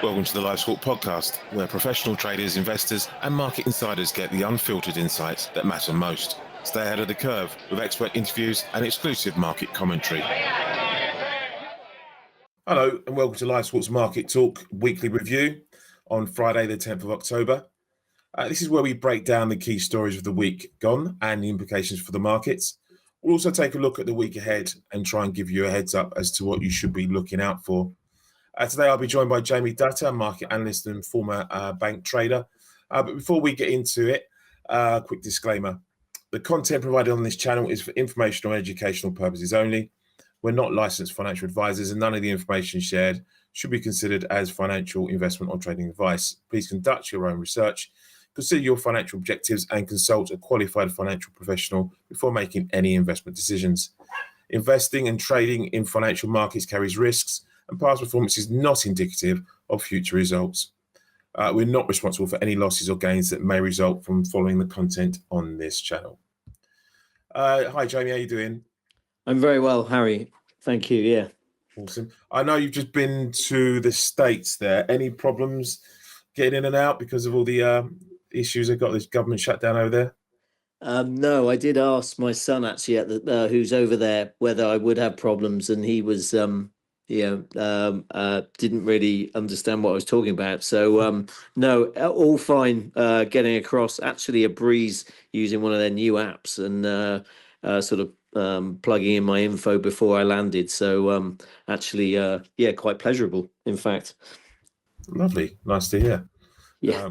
Welcome to the Live Squawk podcast, where professional traders, investors, and market insiders get the unfiltered insights that matter most. Stay ahead of the curve with expert interviews and exclusive market commentary. Hello, and welcome to Live Squawk's Market Talk weekly review on Friday, the 10th of October. This is where we break down the key stories of the week gone and the implications for the markets. We'll also take a look at the week ahead and try and give you a heads up as to what you should be looking out for. Today, I'll be joined by Jamie Dutta, market analyst and former bank trader. But before we get into it, quick disclaimer. The content provided on this channel is for informational and educational purposes only. We're not licensed financial advisors, and none of the information shared should be considered as financial investment or trading advice. Please conduct your own research, consider your financial objectives, and consult a qualified financial professional before making any investment decisions. Investing and trading in financial markets carries risks, and past performance is not indicative of future results. We're not responsible for any losses or gains that may result from following the content on this channel. Hi, Jamie, how you doing? I'm very well, Harry. Thank you, yeah. Awesome. I know you've just been to the States there. Any problems getting in and out because of all the issues they've got this government shutdown over there? No, I did ask my son actually who's over there whether I would have problems, and he was didn't really understand what I was talking about. So no, all fine. Getting across, actually a breeze using one of their new apps and plugging in my info before I landed. So quite pleasurable, in fact. Lovely, nice to hear. Yeah,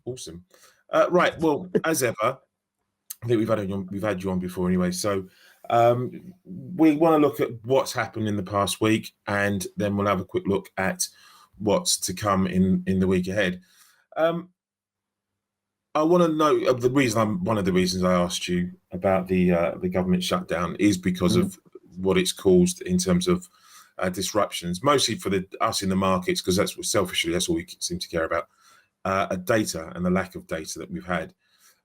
awesome. Right, well, as ever, I think we've had you on before anyway. So we want to look at what's happened in the past week, and then we'll have a quick look at what's to come in the week ahead. I want to know one of the reasons I asked you about the government shutdown is because of what it's caused in terms of disruptions, mostly for us in the markets, because that's all we seem to care about, data and the lack of data that we've had.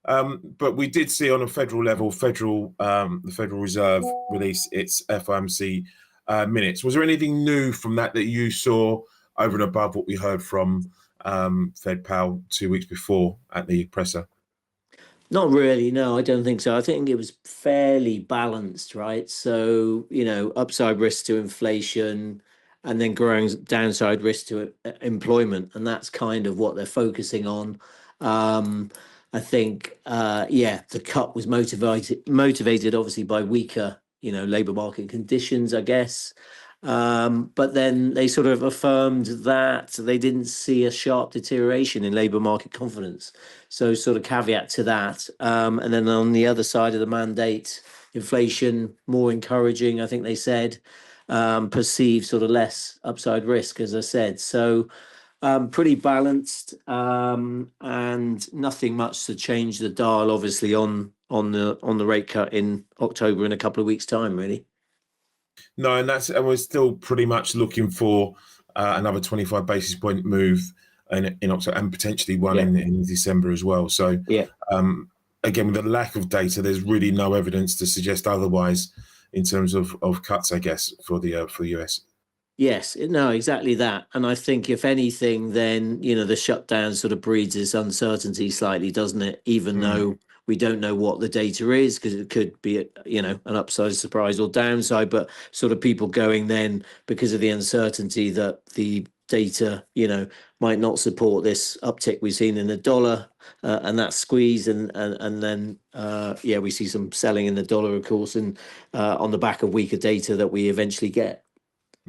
But we did see on a federal level, the Federal Reserve release its FOMC minutes. Was there anything new from that you saw over and above what we heard from Fed Powell 2 weeks before at the presser? not really. No, I don't think so. I think it was fairly balanced, right? So, upside risk to inflation and then growing downside risk to employment. And that's kind of what they're focusing on. I think, the cut was motivated obviously by weaker, labour market conditions, I guess. But then they sort of affirmed that they didn't see a sharp deterioration in labour market confidence. So sort of caveat to that. And then on the other side of the mandate, inflation more encouraging, I think they said, perceived sort of less upside risk, as I said. So pretty balanced, and nothing much to change the dial, obviously, on the rate cut in October in a couple of weeks' time, really. No, and we're still pretty much looking for another 25 basis point move in October, and potentially one in December as well. So again, with the lack of data, there's really no evidence to suggest otherwise in terms of cuts, I guess, for the US. Yes, no, exactly that. And I think if anything, then, the shutdown sort of breeds this uncertainty slightly, doesn't it? Even though we don't know what the data is, because it could be, an upside surprise or downside, but sort of people going then because of the uncertainty that the data, might not support this uptick we've seen in the dollar and that squeeze. And then, we see some selling in the dollar, of course, and on the back of weaker data that we eventually get.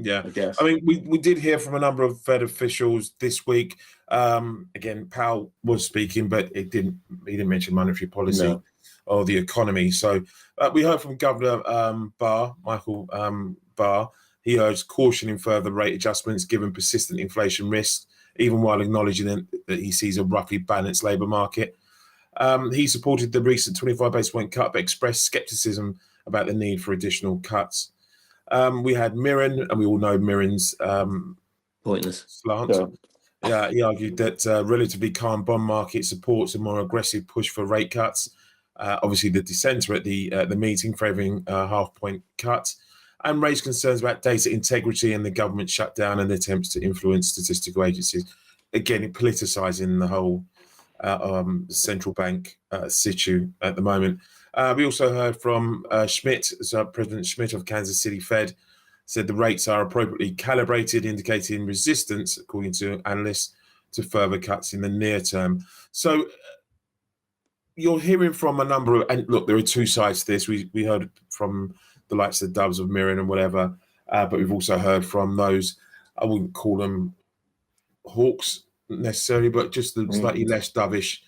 Yeah, I mean, we did hear from a number of Fed officials this week. Again, Powell was speaking, but he didn't mention monetary policy or the economy. So we heard from Governor Michael Barr. He urged caution in further rate adjustments given persistent inflation risks, even while acknowledging that he sees a roughly balanced labour market. He supported the recent 25 basis point cut, but expressed scepticism about the need for additional cuts. We had Mirren, and we all know Mirren's pointless slant. Yeah, he argued that relatively calm bond market supports a more aggressive push for rate cuts. Obviously, the dissenter at the meeting favouring a half-point cut. and raised concerns about data integrity and the government shutdown and attempts to influence statistical agencies. Again, it politicising the whole central bank situ at the moment. We also heard from Schmidt, President Schmidt of Kansas City Fed, said the rates are appropriately calibrated, indicating resistance, according to analysts, to further cuts in the near term. So you're hearing from a number of, and look, there are two sides to this. We heard from the likes of Doves of Mirren and whatever, but we've also heard from those, I wouldn't call them hawks necessarily, but just the slightly less dovish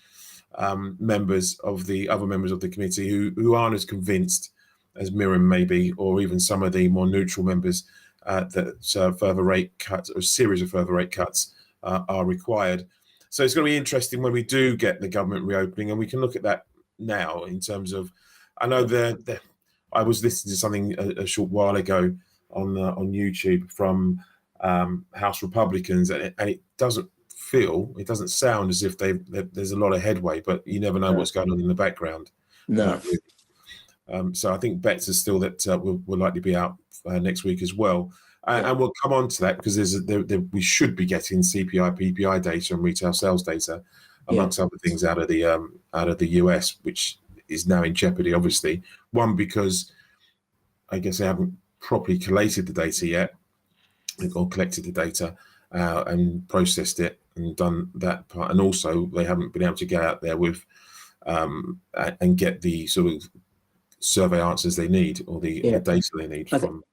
members of the other members of the committee who aren't as convinced as Mirren maybe, or even some of the more neutral members that further rate cuts, or a series of further rate cuts are required. So it's going to be interesting when we do get the government reopening, and we can look at that now in terms of, I know I was listening to something a short while ago on YouTube from House Republicans, and it doesn't sound as if there's a lot of headway, but you never know what's going on in the background. No. So I think bets are still that will likely be out next week as well. And we'll come on to that because we should be getting CPI, PPI data and retail sales data, amongst other things, out of the US, which is now in jeopardy, obviously. One, because I guess they haven't properly collated the data yet, or collected the data and processed it and done that part. And also they haven't been able to get out there with and get the sort of survey answers they need, or the data they need from,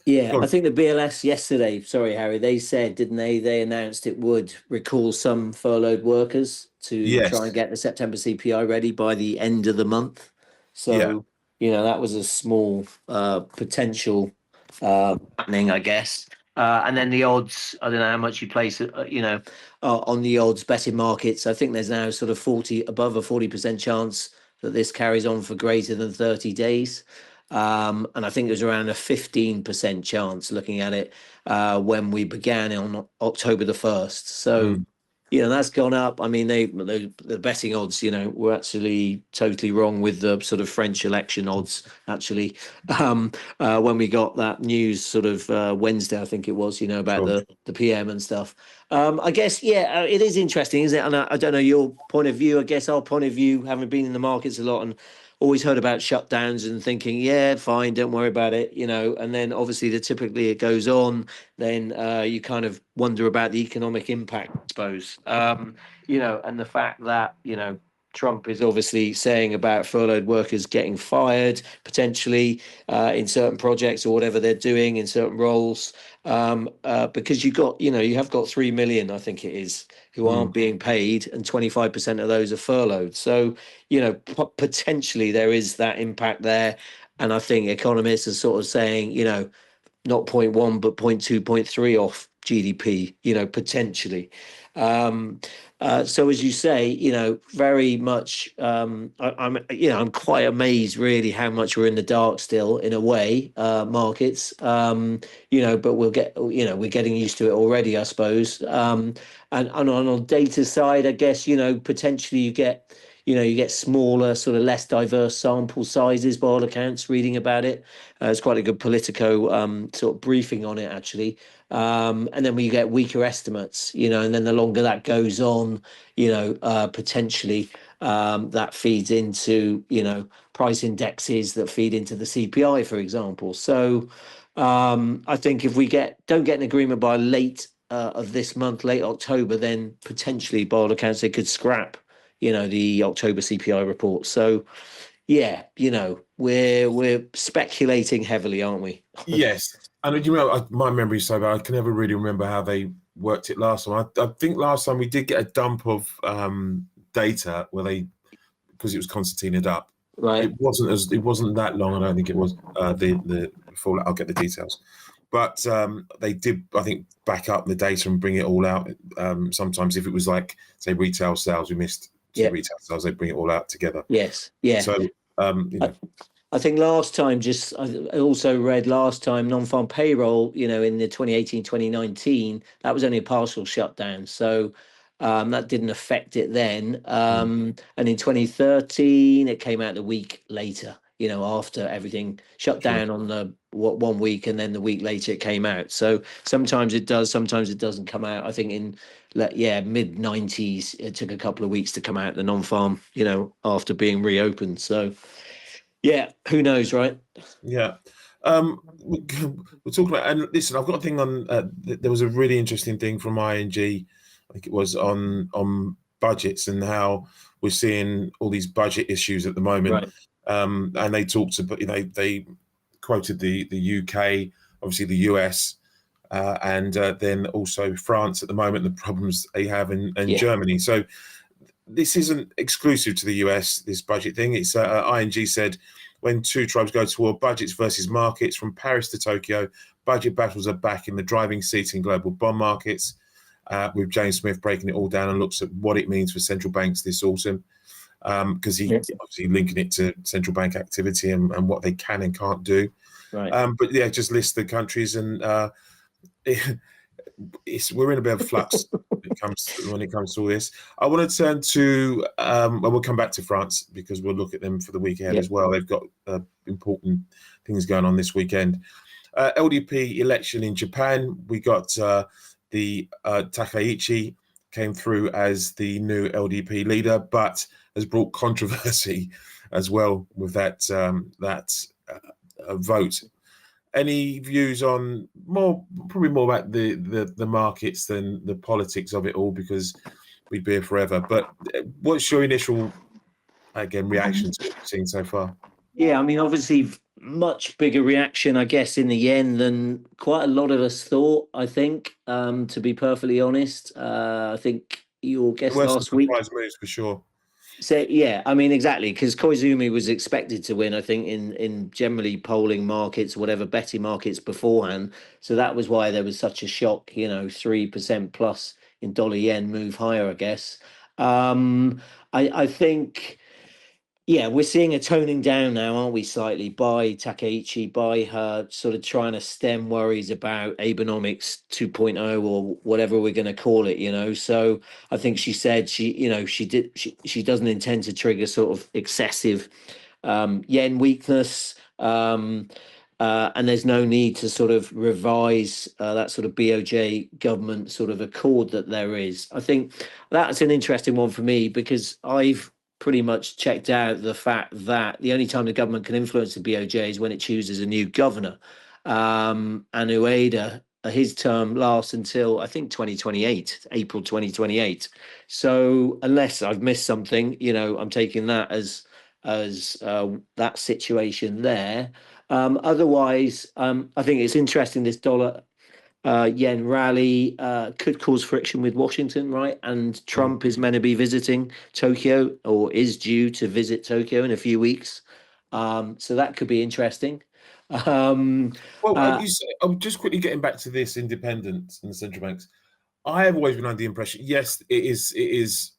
Yeah, I think the BLS yesterday, sorry, Harry, they said, didn't they? They announced it would recall some furloughed workers to try and get the September CPI ready by the end of the month. So, that was a small potential happening, I guess. And then the odds, I don't know how much you place, on the odds betting markets. I think there's now sort of above a 40% chance that this carries on for greater than 30 days. And I think there's around a 15% chance, looking at it, when we began on October the 1st. So, that's gone up. I mean, the betting odds, were actually totally wrong with the sort of French election odds, actually, when we got that news sort of Wednesday, I think it was, about the PM and stuff. I guess, it is interesting, isn't it? And I don't know your point of view. I guess our point of view, having been in the markets a lot and always heard about shutdowns and thinking, fine, don't worry about it, and then obviously typically it goes on, then you kind of wonder about the economic impact, I suppose, and the fact that, Trump is obviously saying about furloughed workers getting fired potentially in certain projects or whatever they're doing in certain roles, because you have got 3 million, I think it is, who aren't being paid, and 25% of those are furloughed. So, potentially there is that impact there. And I think economists are sort of saying, not 0.1, but 0.2, 0.3 off GDP, potentially. So as you say, very much, I'm quite amazed really how much we're in the dark still, in a way, markets, but we're getting used to it already, I suppose. And on data side, I guess, potentially you get smaller, sort of less diverse sample sizes by all accounts, reading about it. It's quite a good Politico sort of briefing on it, actually. And then we get weaker estimates, and then the longer that goes on, potentially that feeds into, price indexes that feed into the CPI, for example. So I think if we don't get an agreement by late of this month, late October, then potentially by all accounts they could scrap the October CPI report. So, we're speculating heavily, aren't we? Yes. And my memory is so bad, I can never really remember how they worked it last time. I think last time we did get a dump of data because it was concertinaed up. Right. It wasn't that long. I don't think it was the full. I'll get the details. But they did, I think, back up the data and bring it all out. Sometimes if it was like, say, retail sales, we missed retail sales, they bring it all out together. Yes. Yeah. So, I think last time, I also read last time, non-farm payroll, in the 2018, 2019, that was only a partial shutdown. So that didn't affect it then. And in 2013, it came out a week later, after everything shut Sure. down on the 1 week, and then the week later it came out. So sometimes it does, sometimes it doesn't come out. I think in mid 90s, it took a couple of weeks to come out, the non-farm, after being reopened. So yeah, who knows, right? Yeah. We're talking about, and listen, I've got a thing on. There was a really interesting thing from ING, I think it was on budgets and how we're seeing all these budget issues at the moment. Right. And they talked about, they quoted the UK, obviously the US, and then also France at the moment, the problems they have in Yeah. Germany. So this isn't exclusive to the US, this budget thing. It's ING said, when two tribes go to war, budgets versus markets, from Paris to Tokyo, budget battles are back in the driving seat in global bond markets, with James Smith breaking it all down and looks at what it means for central banks this autumn, because he obviously linking it to central bank activity and what they can and can't do. Right. But yeah, just list the countries, and we're in a bit of flux when it comes to all this. I want to turn to, and we'll come back to France because we'll look at them for the week ahead as well. They've got important things going on this weekend. LDP election in Japan. We got the Takaichi came through as the new LDP leader, but has brought controversy as well with that vote. Any views on probably more about the markets than the politics of it all, because we'd be here forever. But what's your initial, again, reaction to what you've seen so far? Yeah, I mean, obviously, much bigger reaction, I guess, in the end than quite a lot of us thought, I think, to be perfectly honest. I think your guest There were some last week. surprise moves for sure. So yeah, I mean, exactly, because Koizumi was expected to win, I think, in generally polling markets, whatever betting markets beforehand. So that was why there was such a shock, 3% plus in dollar yen move higher, I guess. I think, yeah, we're seeing a toning down now, aren't we, slightly, by Takaichi, by her sort of trying to stem worries about Abenomics 2.0 or whatever we're going to call it. So I think she said she doesn't intend to trigger sort of excessive yen weakness. And there's no need to sort of revise that sort of BOJ government sort of accord that there is. I think that's an interesting one for me, because I've pretty much checked out the fact that the only time the government can influence the BOJ is when it chooses a new governor. And Ueda, his term lasts until, I think, 2028, April 2028. So unless I've missed something, I'm taking that as that situation there. Otherwise, I think it's interesting, this dollar yen rally could cause friction with Washington, right? And Trump is meant to be visiting Tokyo, or is due to visit Tokyo in a few weeks. So that could be interesting. Well, I'm just quickly getting back to this independence and the central banks. I have always been under the impression, yes, it is,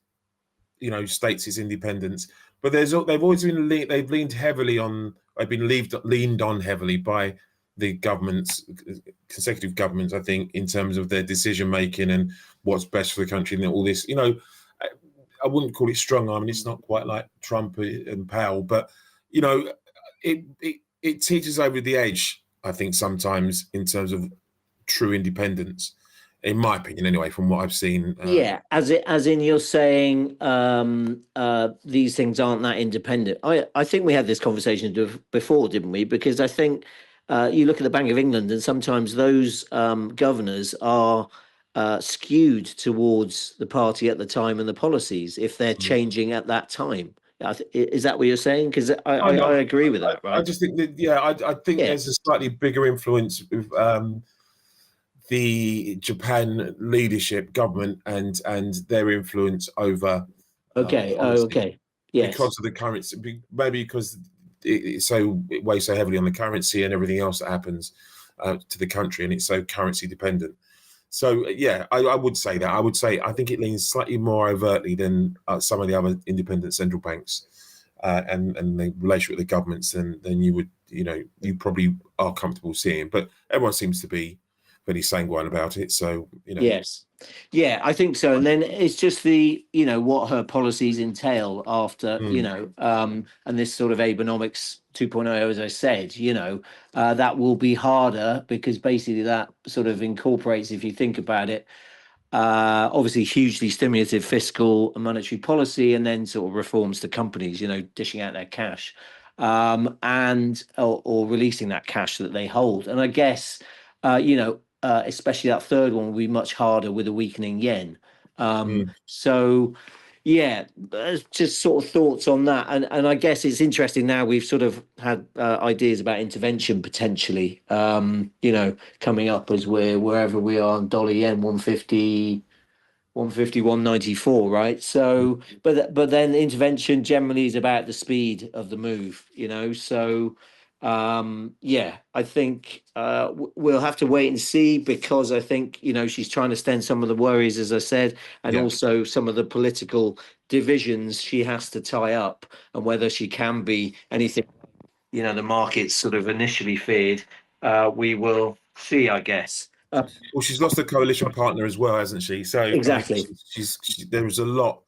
states its independence, but they've always been they've leaned heavily on, they've been leaned on heavily by the governments, consecutive governments, I think, in terms of their decision making and what's best for the country and all this. I wouldn't call it strong arm, and it's not quite like Trump and Powell, but it teeters over the edge, I think, sometimes, in terms of true independence, in my opinion, anyway, from what I've seen. Yeah, as in you're saying, these things aren't that independent. I think we had this conversation before, didn't we? Because I think you look at the Bank of England, and sometimes those governors are skewed towards the party at the time and the policies, if they're changing at that time. Is that what you're saying? Because I agree with that, right? I just think that, I think there's a slightly bigger influence with the Japan leadership government and their influence over Okay. Yes. because of the currency, maybe because it weighs so heavily on the currency and everything else that happens to the country, and it's so currency dependent. So yeah, I would say that. I think it leans slightly more overtly than some of the other independent central banks and the relationship with the governments than you would, you probably are comfortable seeing. But everyone seems to be very sanguine about it. So, Yes. Yeah, I think so. And then it's just what her policies entail after, and this sort of Abenomics 2.0, as I said, that will be harder because basically that sort of incorporates, if you think about it, obviously hugely stimulative fiscal and monetary policy, and then sort of reforms to companies, dishing out their cash, and or releasing that cash that they hold. And I guess, especially that third one will be much harder with a weakening yen. So yeah, just sort of thoughts on that. And I guess it's interesting now we've sort of had ideas about intervention potentially, coming up as we're wherever we are on dollar yen 150, 194, right? So, but then intervention generally is about the speed of the move, So, yeah, I think we'll have to wait and see because I think she's trying to stem some of the worries, as I said, and also some of the political divisions she has to tie up, and whether she can be anything, the markets sort of initially feared. We will see, I guess. Well, she's lost a coalition partner as well, hasn't she? So Exactly. There was a lot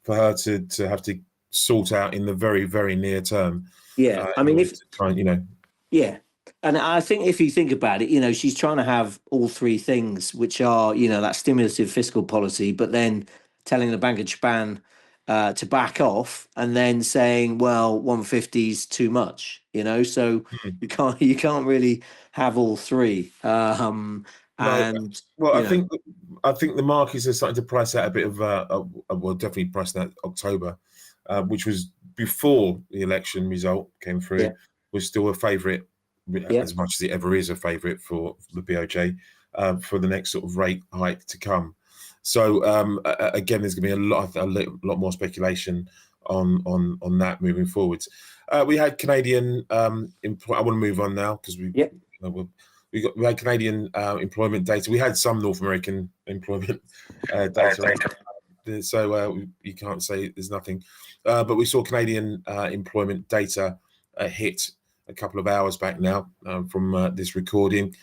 for her to have to sort out in the very, very near term. Yeah, I mean, if to try and, yeah, and I think if you think about it, she's trying to have all three things, which are that stimulative fiscal policy, but then telling the Bank of Japan to back off, and then saying, well, 150 is too much, so you can't really have all three. No, And well, I think the markets are starting to price out a bit of well, definitely pricing out October, which was before the election result came through, was still a favourite, as much as it ever is a favourite for the BOJ for the next sort of rate hike to come. So again, there's going to be a lot more speculation on that moving forwards. We had Canadian. I want to move on now because we had Canadian employment data. We had some North American employment data. So you can't say there's nothing. But we saw Canadian employment data hit a couple of hours back now from this recording.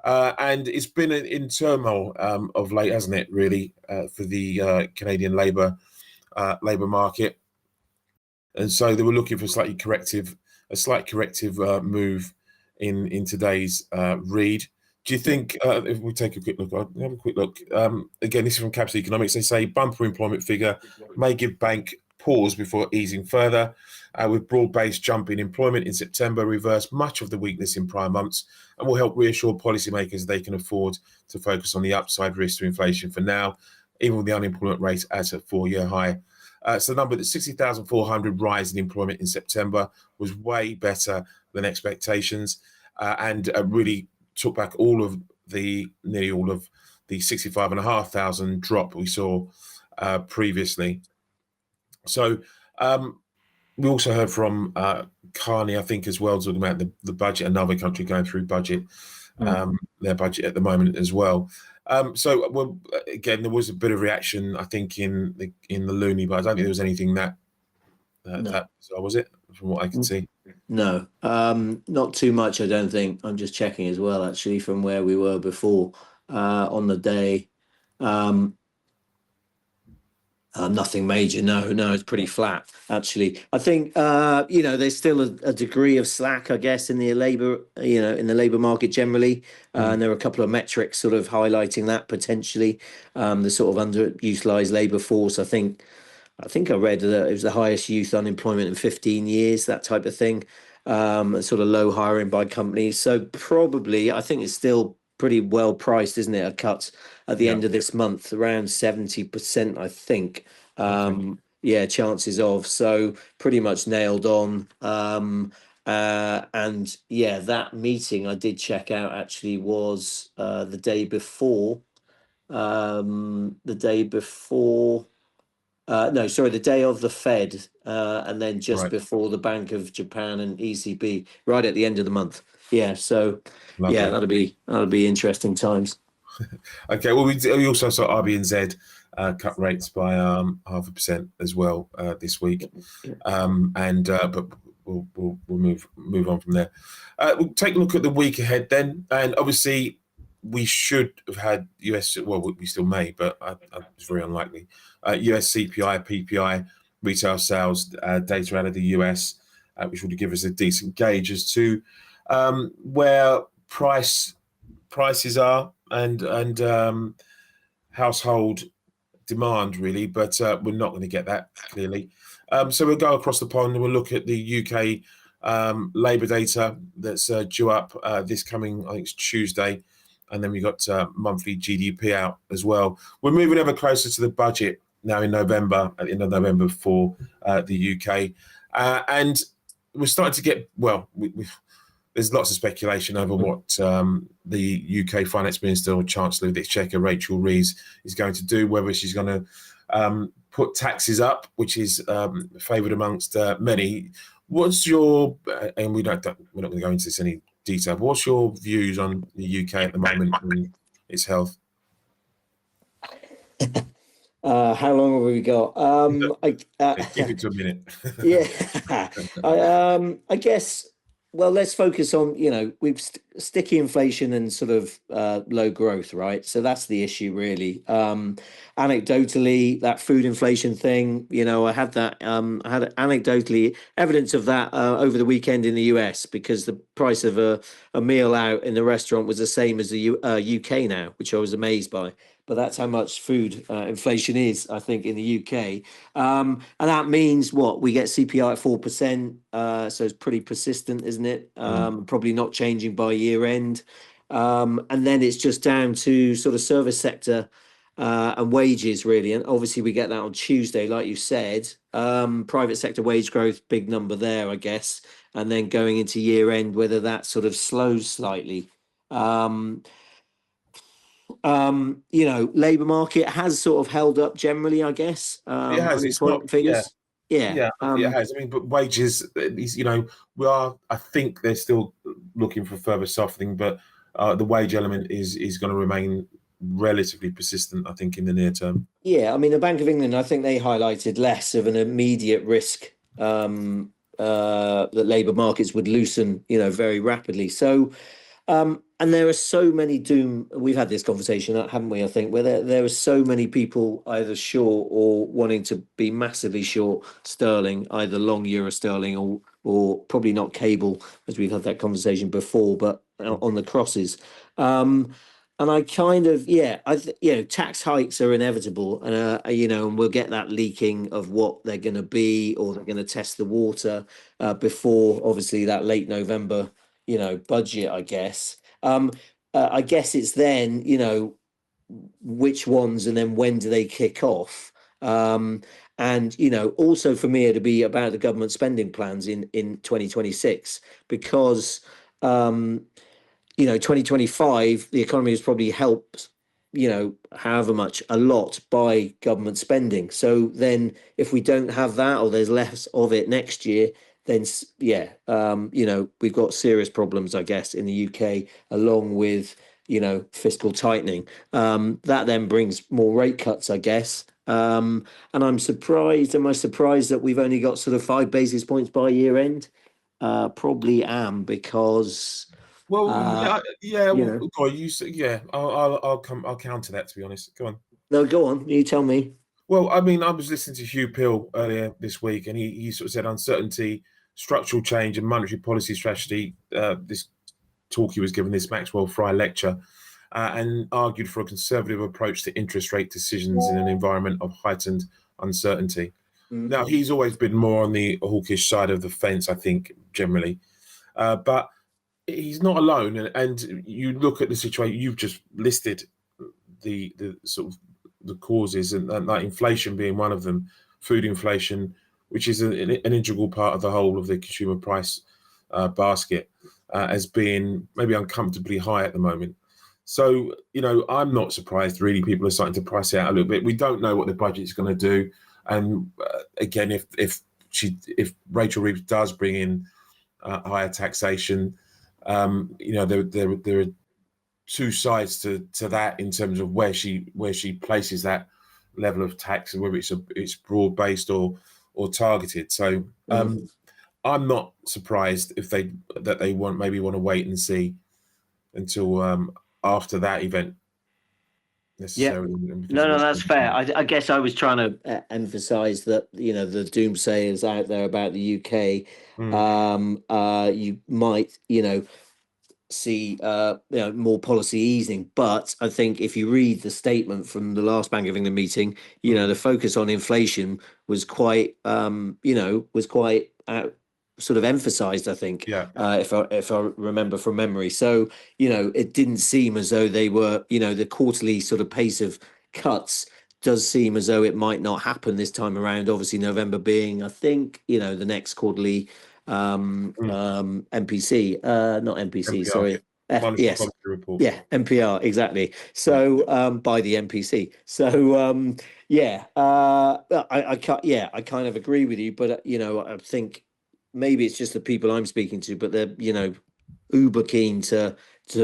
And it's been in turmoil of late, hasn't it, really, for the Canadian labour market. And so they were looking for a slight corrective move in today's read. Do you think, if we take a quick look, I'll have a quick look. Again, this is from Capital Economics. They say bumper employment figure may give bank pause before easing further. With broad-based jump in employment in September, reverse much of the weakness in prior months and will help reassure policymakers they can afford to focus on the upside risk to inflation for now, even with the unemployment rate at a 4-year high. So the number that 60,400 rise in employment in September was way better than expectations, and really took back nearly all of the 65,500 drop we saw previously. So we also heard from Carney, I think, as well, talking about the budget, another country going through their budget at the moment as well. So again, there was a bit of reaction, I think, in the loonie, but I don't think there was anything that was it, from what I can see. No, not too much, I don't think. I'm just checking as well, actually, from where we were before on the day. Nothing major. No, it's pretty flat, actually. I think, there's still a degree of slack, I guess, in the labor market generally. And there are a couple of metrics sort of highlighting that potentially. The sort of underutilized labor force, I think I read that it was the highest youth unemployment in 15 years, that type of thing. Sort of low hiring by companies. So probably, I think it's still pretty well priced, isn't it? A cut at the end of this month, around 70%, I think. Chances of. So pretty much nailed on. And that meeting I did check out actually was the day before. The day of the Fed, and then just before the Bank of Japan and ECB, right at the end of the month. Yeah, so Lovely. That'll be interesting times. Okay, well, we also saw RBNZ cut rates by 0.5% as well this week, but we'll move on from there. We'll take a look at the week ahead then, and obviously we should have had US. Well, we still may, but it's very unlikely. US CPI, PPI, retail sales data out of the US. which would give us a decent gauge as to where prices are and household demand, really. But we're not going to get that, clearly. So we'll go across the pond and we'll look at the UK labour data that's due up this coming, I think it's Tuesday. And then we got monthly GDP out as well. We're moving ever closer to the budget now in November, at the end of November for the UK. And we're starting to get, well, there's lots of speculation over what the UK Finance Minister or Chancellor of the Exchequer, Rachel Reeves, is going to do, whether she's going to put taxes up, which is favoured amongst many. What's your, and we're not going to go into this in any detail, but what's your views on the UK at the moment and its health? How long have we got? Keep it to a minute. Yeah, I guess. Well, let's focus on, we've sticky inflation and sort of low growth, right? So that's the issue, really. Anecdotally, that food inflation thing, I had anecdotally evidence of that over the weekend in the US, because the price of a meal out in the restaurant was the same as the UK now, which I was amazed by. But that's how much food inflation is, I think, in the UK. And that means what? We get CPI at 4%. So it's pretty persistent, isn't it? Probably not changing by year end. And then it's just down to sort of service sector and wages, really. And obviously we get that on Tuesday, like you said. Private sector wage growth, big number there, I guess. And then going into year end, whether that sort of slows slightly. Labour market has sort of held up generally, I guess. It has. It's not. Figures. Yeah, it has. I mean, but wages, we are. I think they're still looking for further softening, but the wage element is going to remain relatively persistent, I think, in the near term. Yeah, I mean, the Bank of England, I think they highlighted less of an immediate risk that labour markets would loosen, very rapidly. So. And there are so many we've had this conversation, haven't we, I think, where there are so many people either short or wanting to be massively short sterling, either long euro sterling or probably not cable, as we've had that conversation before, but on the crosses. And I kind of, tax hikes are inevitable, and and we'll get that leaking of what they're going to be, or they're going to test the water before, obviously, that late November budget, I guess. I guess it's then, which ones and then when do they kick off? And, also for me, it'd be about the government spending plans in 2026, because, 2025, the economy has probably helped, however much, a lot by government spending. So then if we don't have that, or there's less of it next year, then we've got serious problems, I guess, in the UK, along with fiscal tightening. That then brings more rate cuts, I guess. And I'm surprised. Am I surprised that we've only got sort of 5 basis points by year end? Probably am, because. Well, I'll counter that, to be honest. Go on. No, go on. You tell me. Well, I mean, I was listening to Hugh Pill earlier this week, and he sort of said uncertainty, structural change, and monetary policy strategy. This talk he was given, this Maxwell Fry lecture, and argued for a conservative approach to interest rate decisions in an environment of heightened uncertainty. Mm-hmm. Now, he's always been more on the hawkish side of the fence, I think, generally. But he's not alone. And you look at the situation, you've just listed the sort of the causes, and like inflation being one of them, food inflation, which is an integral part of the whole of the consumer price basket, as being maybe uncomfortably high at the moment. So, I'm not surprised, really. People are starting to price it out a little bit. We don't know what the budget is going to do. And again, if Rachel Reeves does bring in higher taxation, there are two sides to that in terms of where she places that level of tax, and whether it's broad based or targeted. So I'm not surprised if they want to wait and see until after that event. Yeah. necessarily, because No, of no, what's that's going fair. on. I guess I was trying to emphasize that, the doomsayers out there about the UK, Mm, you might, see more policy easing, but I think if you read the statement from the last Bank of England meeting, mm, the focus on inflation was quite sort of emphasized, I think, yeah, if I remember from memory. So it didn't seem as though they were, the quarterly sort of pace of cuts does seem as though it might not happen this time around. Obviously November being, I think, the next quarterly mm, MPC, not MPC, NPR, sorry. monetary Yes, policy report. yeah, NPR, exactly. Yeah, So by the MPC. So yeah, I can't, yeah, I kind of agree with you, but I think maybe it's just the people I'm speaking to, but they're uber keen to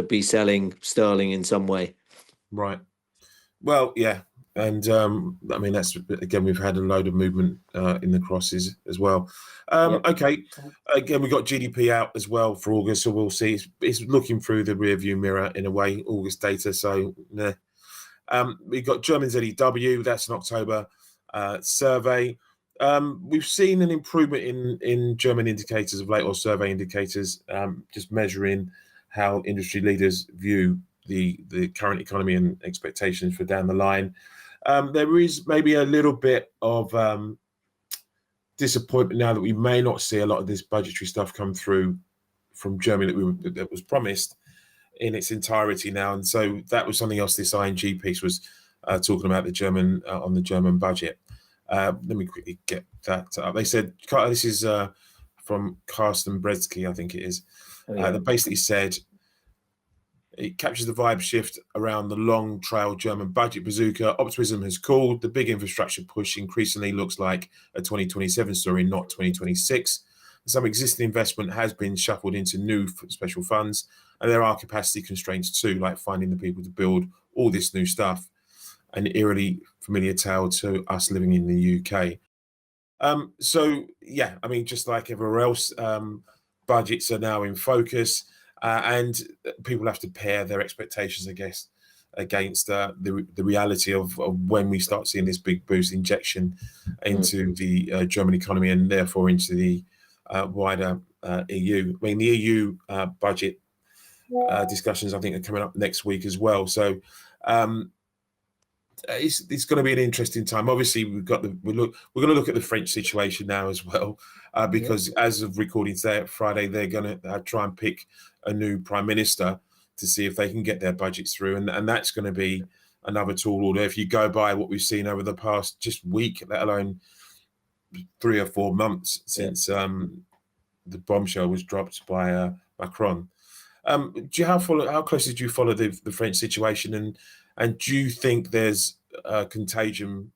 be selling sterling in some way. right. Well, yeah, and I mean that's again we've had a load of movement in the crosses as well. Yep. Okay, again we got GDP out as well for August, so we'll see. It's looking through the rear view mirror in a way, August data. So nah. We got German ZEW. That's an October survey. We've seen an improvement in German indicators of late, or survey indicators, just measuring how industry leaders view the current economy and expectations for down the line. There is maybe a little bit of disappointment now that we may not see a lot of this budgetary stuff come through from Germany that was promised in its entirety now, and so that was something else. This ING piece was talking about the German on the German budget. Let me quickly get that up. They said this is from Carsten Bredsky, I think it is. Oh, yeah. That basically said it captures the vibe shift around the long trail German budget bazooka. Optimism has cooled. The big infrastructure push increasingly looks like a 2027 story, not 2026. Some existing investment has been shuffled into new special funds, and there are capacity constraints too, like finding the people to build all this new stuff. An eerily familiar tale to us living in the UK. So yeah, I mean, just like everywhere else, budgets are now in focus, and people have to pair their expectations, I guess, against the reality of when we start seeing this big boost injection into the German economy and therefore into the wider EU. I mean, the EU budget discussions, I think, are coming up next week as well. So it's going to be an interesting time. Obviously, we're going to look at the French situation now as well, because as of recording today, Friday, they're going to try and pick a new prime minister to see if they can get their budgets through, and that's going to be another tall order. If you go by what we've seen over the past just week, let alone 3 or 4 months since the bombshell was dropped by Macron. How closely do you follow the French situation, and do you think there's contagion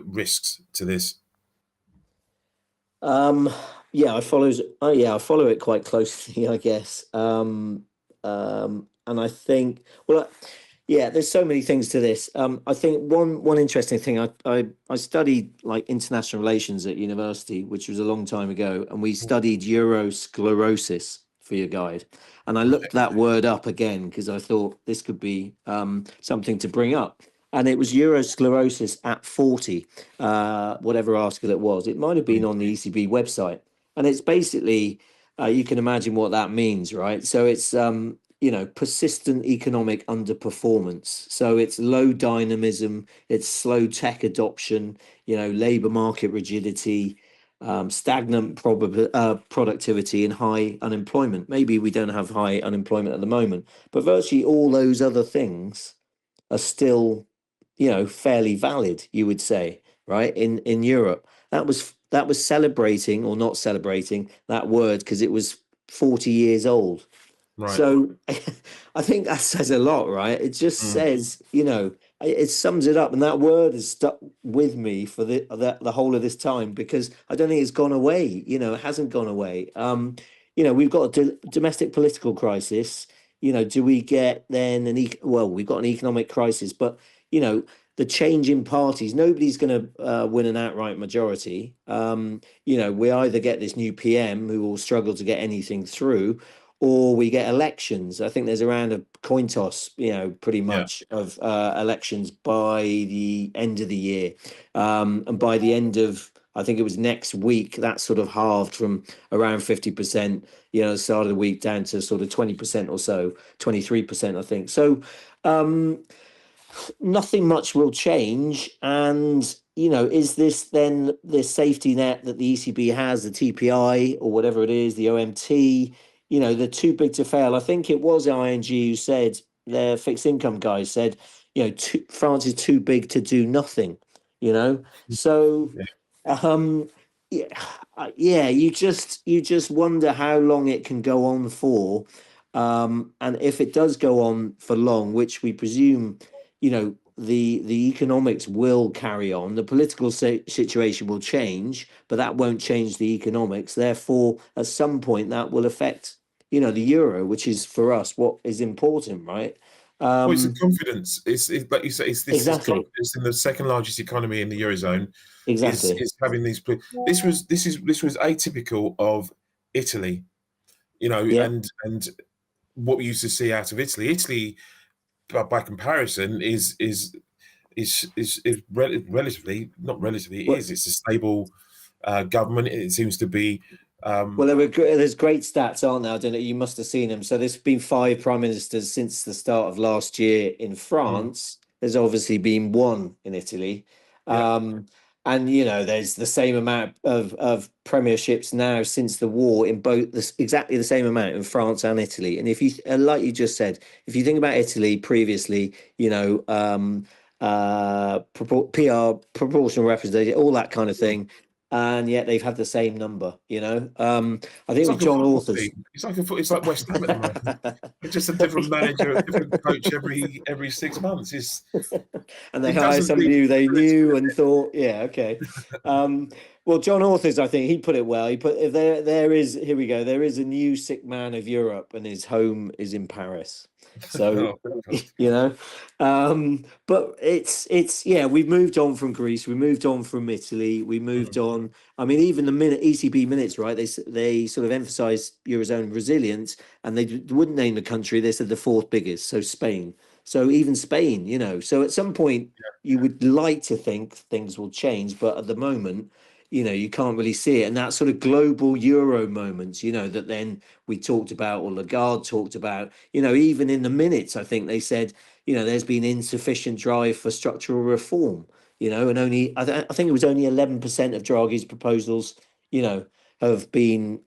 risks to this? Yeah, I follow it quite closely, I guess. And I think, well, yeah, there's so many things to this. I think one interesting thing, I studied like international relations at university, which was a long time ago, and we studied Eurosclerosis for your guide. And I looked that word up again because I thought this could be something to bring up. And it was Eurosclerosis at 40, whatever article it was. It might have been on the ECB website. And it's basically, you can imagine what that means, right? So it's, persistent economic underperformance. So it's low dynamism, it's slow tech adoption, labor market rigidity, stagnant productivity and high unemployment. Maybe we don't have high unemployment at the moment, but virtually all those other things are still, fairly valid, you would say, right? In Europe, that was celebrating or not celebrating that word because it was 40 years old. Right. So I think that says a lot, right? It just says, it sums it up, and that word has stuck with me for the whole of this time because I don't think it's gone away. It hasn't gone away. We've got a domestic political crisis. Do we get then well, we've got an economic crisis, but the change in parties, nobody's going to win an outright majority. We either get this new PM who will struggle to get anything through, or we get elections. I think there's around a coin toss, pretty Yeah. much of elections by the end of the year. And by the end of, I think it was next week, that sort of halved from around 50%, start of the week down to sort of 20% or so, 23%, I think. So nothing much will change. And, is this then the safety net that the ECB has, the TPI or whatever it is, the OMT, they're too big to fail. I think it was ING who said, their fixed income guys said, France is too big to do nothing, So, Yeah. yeah, yeah, you just wonder how long it can go on for. And if it does go on for long, which we presume, the economics will carry on, the political situation will change, but that won't change the economics. Therefore, at some point, that will affect, the euro, which is for us what is important, right? Well, it's the confidence. It's like you say, it's this Exactly, confidence in the second largest economy in the eurozone exactly. is having these. This was atypical of Italy, Yeah. and what we used to see out of Italy. Italy, by comparison, is relatively, not relatively, it Well, is. It's a stable government. It seems to be. Well, there's great stats, aren't there? I don't know. You must have seen them. So there's been 5 prime ministers since the start of last year in Mm, France. There's obviously been one in Italy. yeah, Um, and there's the same amount of premierships now since the war in both exactly the same amount in France and Italy. And if you, like you just said, if you think about Italy previously, PR, proportional representation, all that kind of thing, and yet they've had the same number. I think it's it was like a John football Authors. team. It's like West Ham at the moment. It's just a different manager, a different coach every 6 months. And they It hire doesn't leave somebody who they stability knew with and it. thought, yeah, okay. Well, John Authors, I think he put it well. He put, if there is, here we go, there is a new sick man of Europe, and his home is in Paris. So, Oh God. you know, but it's yeah, we've moved on from Greece, we moved on from Italy, we moved Mm. on. I mean, even the ECB minutes, right? They sort of emphasised eurozone resilience, and they wouldn't name the country. They said the fourth biggest, so Spain. So even Spain, So at some point, you would like to think things will change, but at the moment, you can't really see it. And that sort of global euro moments, that then we talked about, or Lagarde talked about, even in the minutes, I think they said, there's been insufficient drive for structural reform, and only, I think it was only 11% of Draghi's proposals, have been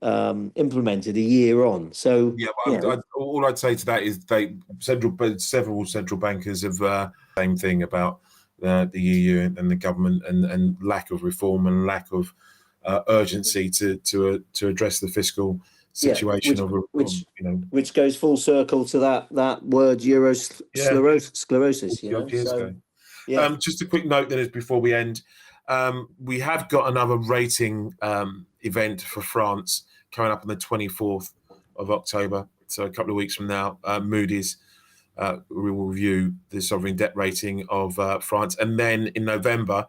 implemented a year on. So, Yeah, all I'd say to that is several central bankers have same thing about the EU and the government and lack of reform and lack of urgency to address the fiscal yeah, situation which of which which goes full circle to that word yeah, sclerosis, 40 odd years So ago. yeah, Just a quick note then, is before we end, we have got another rating event for France coming up on the 24th of October, so a couple of weeks from now. Moody's we will review the sovereign debt rating of France, and then in November,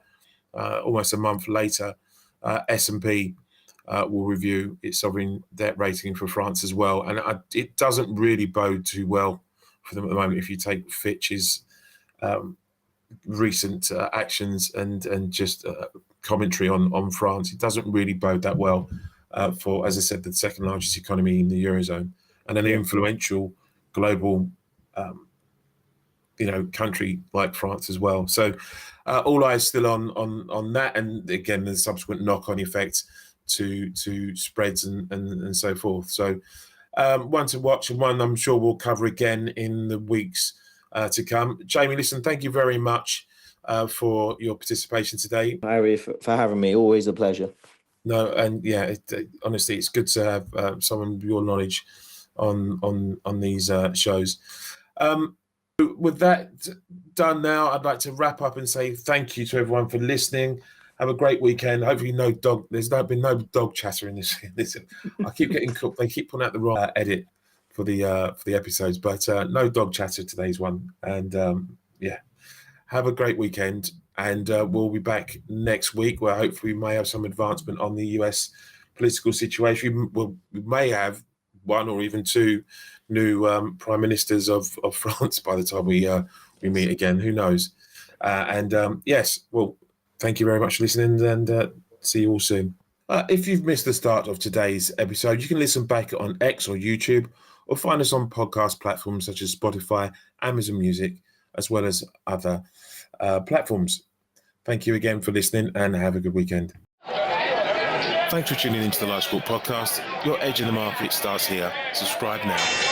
almost a month later, S&P will review its sovereign debt rating for France as well, and it doesn't really bode too well for them at the moment. If you take Fitch's recent actions and just commentary on France, it doesn't really bode that well for, as I said, the second largest economy in the eurozone and an yeah, influential global, country like France as well. So all eyes still on that, and again the subsequent knock-on effects to spreads and so forth. So one to watch, and one I'm sure we'll cover again in the weeks to come. Jamie, listen, thank you very much for your participation today. Harry, for having me, always a pleasure. No, and yeah, honestly, it's good to have someone with your knowledge on these shows. With that done now, I'd like to wrap up and say thank you to everyone for listening. Have a great weekend. Hopefully, there's been no dog chatter in this. I keep getting cooked. They keep putting out the wrong edit for the episodes, but no dog chatter today's one. And yeah, have a great weekend, and we'll be back next week, where hopefully we may have some advancement on the US political situation. We may have one or even two new prime ministers of France by the time we meet again. Who knows? Yes, well, thank you very much for listening, and see you all soon. If you've missed the start of today's episode, you can listen back on X or YouTube, or find us on podcast platforms such as Spotify, Amazon Music, as well as other platforms. Thank you again for listening, and have a good weekend. Thanks for tuning into the Live Squawk podcast. Your edge in the market starts here. Subscribe now.